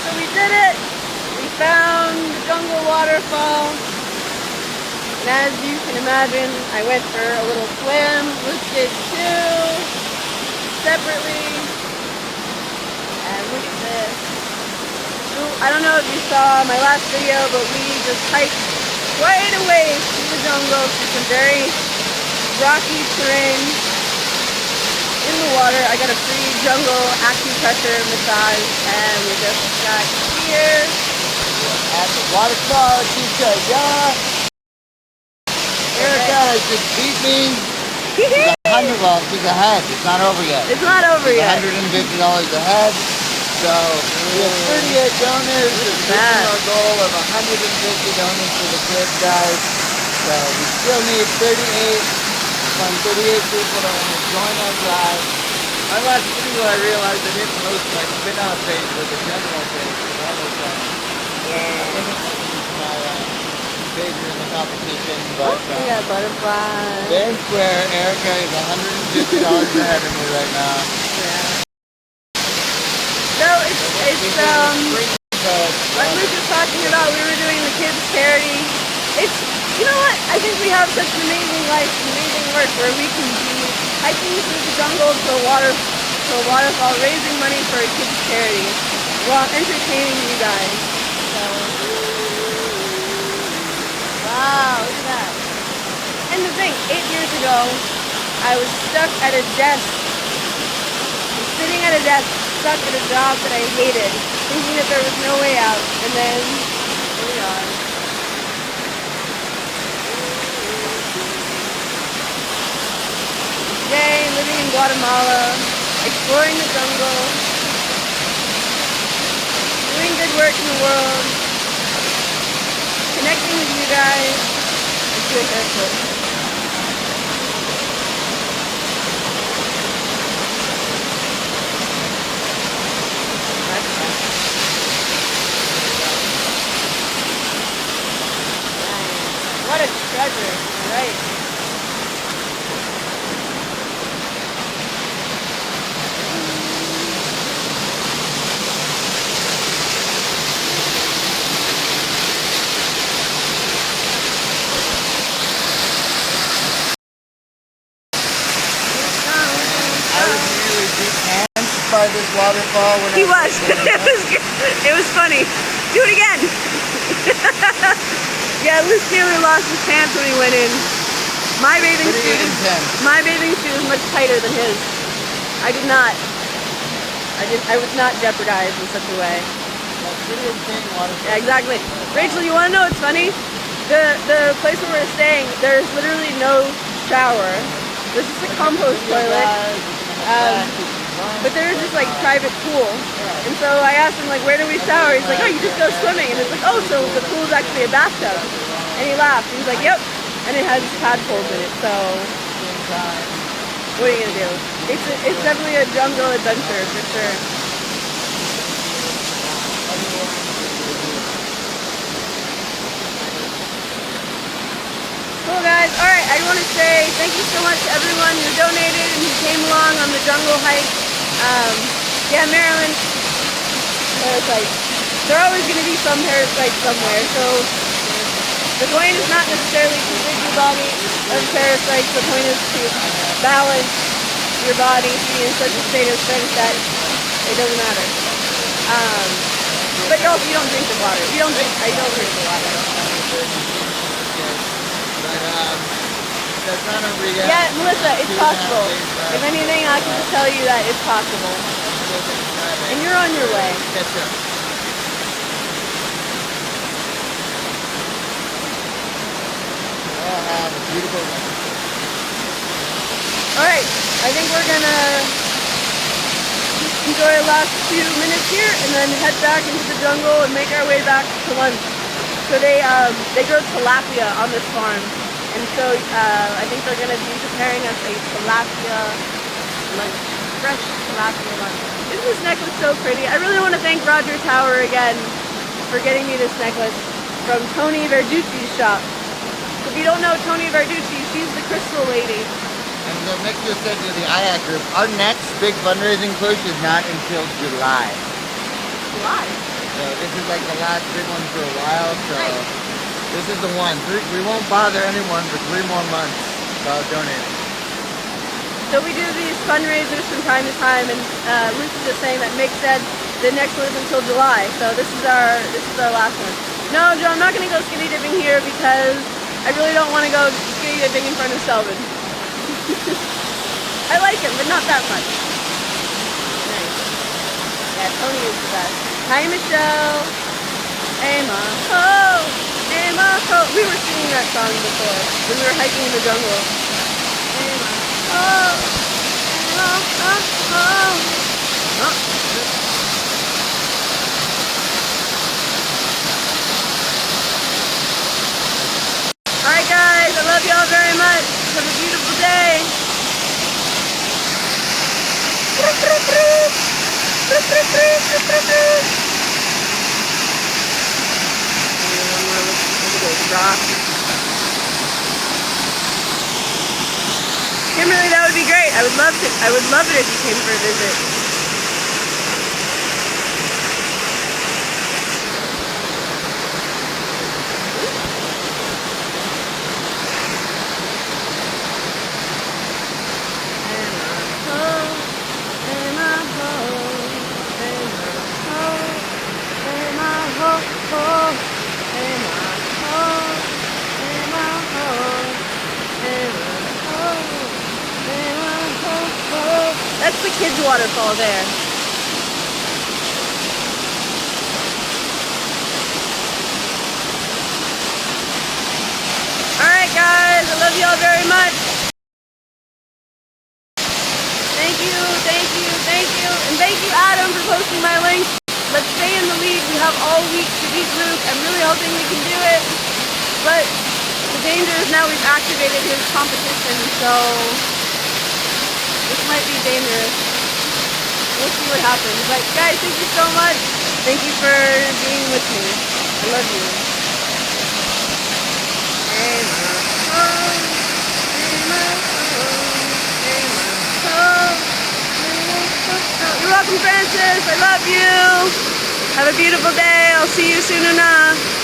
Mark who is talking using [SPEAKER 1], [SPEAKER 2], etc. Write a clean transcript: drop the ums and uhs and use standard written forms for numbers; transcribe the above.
[SPEAKER 1] so we did it. We found the jungle waterfall. And as you can imagine, I went for a little swim. Luke did too, separately. And look at this. Ooh, I don't know if you saw my last video, but we just hiked quite a way through the jungle through some very rocky terrain in the water. I got a free jungle acupressure massage, and we just got here
[SPEAKER 2] at the waterfall Quixaya. Erica has just beat me. Well, she's ahead. It's not over yet.
[SPEAKER 1] It's not over yet.
[SPEAKER 2] $150 ahead. So we have 38 donors. We're reaching our goal of 150 donors for the kids, guys. So we still need 38 people that want to join our drive. My last video, I realized I didn't post my spin-out page with the general page. Bigger in the competition, but
[SPEAKER 1] we got butterflies.
[SPEAKER 2] There's where Erica is $150 ahead of me right now.
[SPEAKER 1] Yeah. So it's like Luke was talking about, we were doing the kids charity. It's, you know what? I think we have such an amazing life, amazing work where we can be hiking through the jungle to a waterfall, raising money for a kids charity while entertaining you guys. So. Wow, look at that. And the thing, 8 years ago, I was stuck at a desk, sitting at a desk, stuck at a job that I hated, thinking that there was no way out, and then, here we are. Today, living in Guatemala, exploring the jungle, doing good work in the world, connecting with you guys. Let's do a hair flip. What a treasure, right?
[SPEAKER 2] By this waterfall when
[SPEAKER 1] he was. It was funny. Do it again. Yeah, Luke Taylor lost his pants when he went in. My bathing suit is much tighter than his. I did not. I was not jeopardized in such a way. Yeah, exactly. Rachel, you want to know what's funny? The place where we're staying, there's literally no shower. There's just a compost toilet. But there's this like private pool, and so I asked him like, where do we shower? He's like, oh, you just go swimming, and it's like, oh, so the pool's actually a bathtub. And he laughed. He was like, yep, and it has tadpoles in it. So what are you gonna do? It's definitely a jungle adventure for sure. Cool guys. All right, I want to say thank you so much to everyone who donated and who came along on the jungle hike. Yeah, Maryland, parasites. There are always going to be some parasites somewhere, so the point is not necessarily to rid your body of parasites. The point is to balance your body, to be in such a state of stress that it doesn't matter. But also, you don't drink the water. I don't drink the water.
[SPEAKER 2] That's not a reality.
[SPEAKER 1] Yeah, Melissa, it's possible. If anything, I can just tell you that it's possible. And you're on your way. Alright, I think we're gonna enjoy the last few minutes here and then head back into the jungle and make our way back to lunch. So they grow tilapia on this farm. And so I think they're going to be preparing us a tilapia lunch, fresh tilapia lunch. Isn't this necklace so pretty? I really want to thank Roger Tower again for getting me this necklace from Tony Verducci's shop. If you don't know Tony Verducci, she's the crystal lady.
[SPEAKER 2] And the next you said to the IAC group, our next big fundraising push is not until July.
[SPEAKER 1] July?
[SPEAKER 2] So this is like the last big one for a while. So
[SPEAKER 1] Nice.
[SPEAKER 2] this is the one. We won't bother anyone for 3 more months about donating.
[SPEAKER 1] So we do these fundraisers from time to time, and Luke was just saying that Mick said the next one is until July. So this is our last one. No, Joe, I'm not going to go skinny dipping here because I really don't want to go skinny dipping in front of Selvin. I like him, but not that much. Nice. Yeah, Tony is the best. Hi, Michelle. Emma ho, Emma ho. We were singing that song before when we were hiking in the jungle. Emma ho, Emma ho. Oh. Alright guys, I love y'all very much. Have a beautiful day. Kimberly, that would be great. I would love it if you came for a visit. That's the kids' waterfall there. Alright guys, I love y'all very much. Thank you, thank you, thank you. And thank you, Adam, for posting my link. Let's stay in the lead. We have all week to beat Luke. I'm really hoping we can do it. But the danger is now we've activated his competition, so this might be dangerous. We'll see what happens. But guys, thank you so much. Thank you for being with me. I love you. You're welcome, Francis. I love you. Have a beautiful day. I'll see you soon enough.